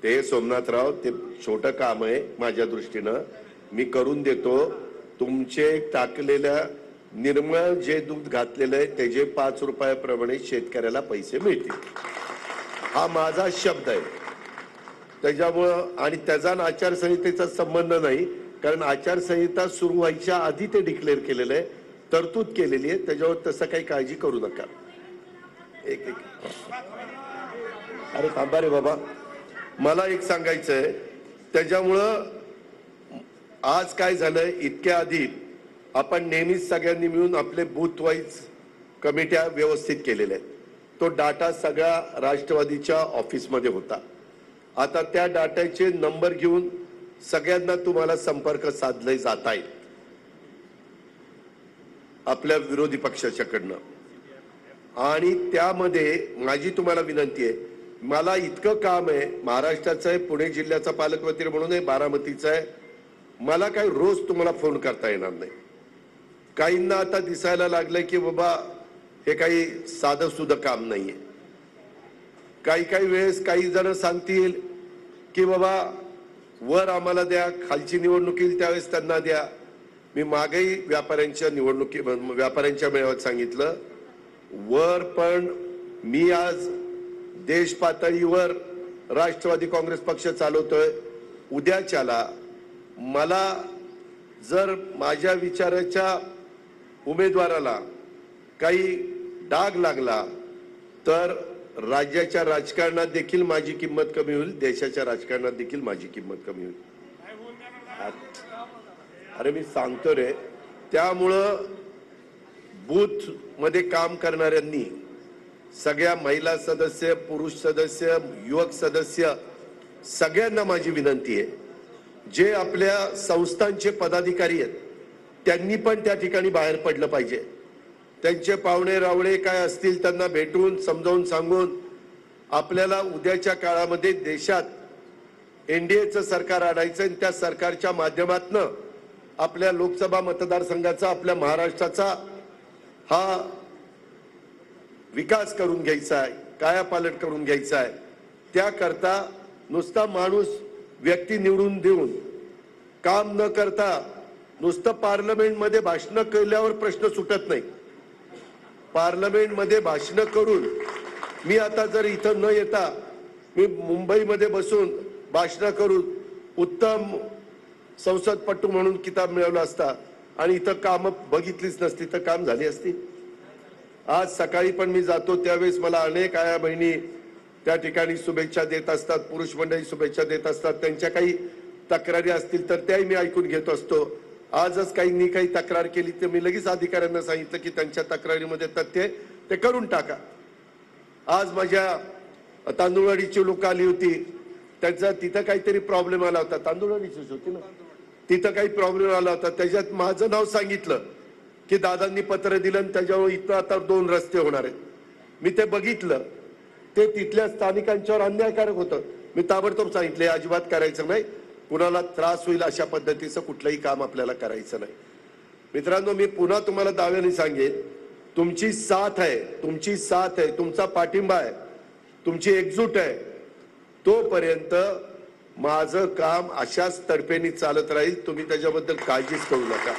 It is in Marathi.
ते सोमनाथराव ते छोटं काम आहे माझ्या दृष्टीनं, मी करून देतो. तुमचे टाकलेल्या निर्मळ जे दूध घातलेलं आहे त्याचे 5 रुपयाप्रमाणे शेतकऱ्याला पैसे मिळतील, हा माझा शब्द आहे. त्याच्यामुळं आणि त्याचा आचारसंहितेचा संबंध नाही, कारण आचारसंहिता सुरू व्हायच्या आधी ते डिक्लेअर केलेलं आहे, तरतूद केलेली आहे. त्याच्यावर तसं काही काळजी करू नका. एक अरे थांबा रे बाबा, मला एक सांगायचं आहे. त्याच्यामुळं आज काय झालंय, इतक्या आधी आपण नेहमीच सगळ्यांनी मिळून आपले बूथ वाईज कमिट्या व्यवस्थित केलेल्या आहेत. तो डाटा सगळा राष्ट्रवादीच्या ऑफिसमध्ये होता. आता त्या डाटाचे नंबर घेऊन सगळ्यांना तुम्हाला संपर्क साधले जात आहे आपल्या विरोधी पक्षाच्याकडनं. आणि त्यामध्ये माझी तुम्हाला विनंती आहे, मला इतकं काम आहे, महाराष्ट्राचं आहे, पुणे जिल्ह्याचा पालकमंत्री म्हणून आहे, बारामतीचा आहे, मला काही रोज तुम्हाला फोन करता येणार नाही. काहींना आता दिसायला लागलंय की बाबा हे काही साधं सुद्धा काम नाहीये. काही वेळेस काही जण सांगतील की बाबा वर आम्हाला द्या, खालची निवडणूक येईल त्यावेळेस त्यांना द्या. मी मागेही व्यापाऱ्यांच्या मेळाव्यात सांगितलं, वर पण मी आज देश पातळीवर राष्ट्रवादी काँग्रेस पक्ष चालवतोय. उद्याच्याला मला जर माझ्या विचाराच्या उमेदवाराला काही डाग लागला तर राज्याच्या राजकारणात देखील माझी किंमत कमी होईल, देशाच्या राजकारणात देखील माझी किंमत कमी होईल. अरे मी सांगतो रे. त्यामुळं बूथ मध्ये काम करणाऱ्यांनी, सगळ्या महिला सदस्य, पुरुष सदस्य, युवक सदस्य, सगळ्यांना माझी विनंती आहे, जे आपल्या संस्थांचे पदाधिकारी आहेत त्यांनी पण त्या ठिकाणी बाहेर पडलं पाहिजे. त्यांचे पाहुणे रावळे काय असतील त्यांना भेटून समजावून सांगून आपल्याला उद्याच्या काळामध्ये देशात एनडीएचं सरकार आणायचं आणि त्या सरकारच्या माध्यमातून आपल्या लोकसभा मतदारसंघाचा, आपल्या महाराष्ट्राचा हा विकास करून घ्यायचा आहे, कायापालट करून घ्यायचा आहे. त्याकरता नुसता माणूस व्यक्ती निवडून देऊन काम न करता नुसतं पार्लमेंटमध्ये भाषण केल्यावर प्रश्न सुटत नाही. पार्लमेंटमध्ये भाषण करून मी आता जर इथं न येता मी मुंबईमध्ये बसून भाषण करून उत्तम संसदपटू म्हणून किताब मिळवला असता आणि इथं काम बघितलीच नसती तर काम झाली असती. आज सकाळी पण मी जातो त्यावेळेस मला अनेक आया बहिणी त्या ठिकाणी शुभेच्छा देत असतात, पुरुष मंडळी शुभेच्छा देत असतात. त्यांच्या काही तक्रारी असतील तर त्याही मी ऐकून घेत असतो. आजच काहींनी काही तक्रार केली तर मी लगेच अधिकाऱ्यांना सांगितलं की त्यांच्या तक्रारीमध्ये तथ्य ते करून टाका. आज माझ्या तांदूळवाडीची लोक आली होती, त्यांचा तिथं काहीतरी प्रॉब्लेम आला होता. तांदूळवाडीचीच होती ना, तिथं काही प्रॉब्लेम आला होता. त्याच्यात माझं नाव सांगितलं की दादांनी पत्र दिलं आणि त्याच्यावर इथं आता 2 रस्ते होणार आहेत. मी ते बघितलं, ते तिथल्या स्थानिकांच्यावर अन्यायकारक होतं. मी ताबडतोब सांगितले अजिबात करायचं नाही, कुणाला त्रास होईल अशा पद्धतीचं कुठलंही काम आपल्याला करायचं नाही. मित्रांनो, मी पुन्हा तुम्हाला दाव्याने सांगेन, तुमची साथ आहे, तुमचा पाठिंबा आहे, तुमची एकजूट आहे. तोपर्यंत माझं काम अशाच तडफेने चालत राहील. तुम्ही त्याच्याबद्दल काळजीच करू नका.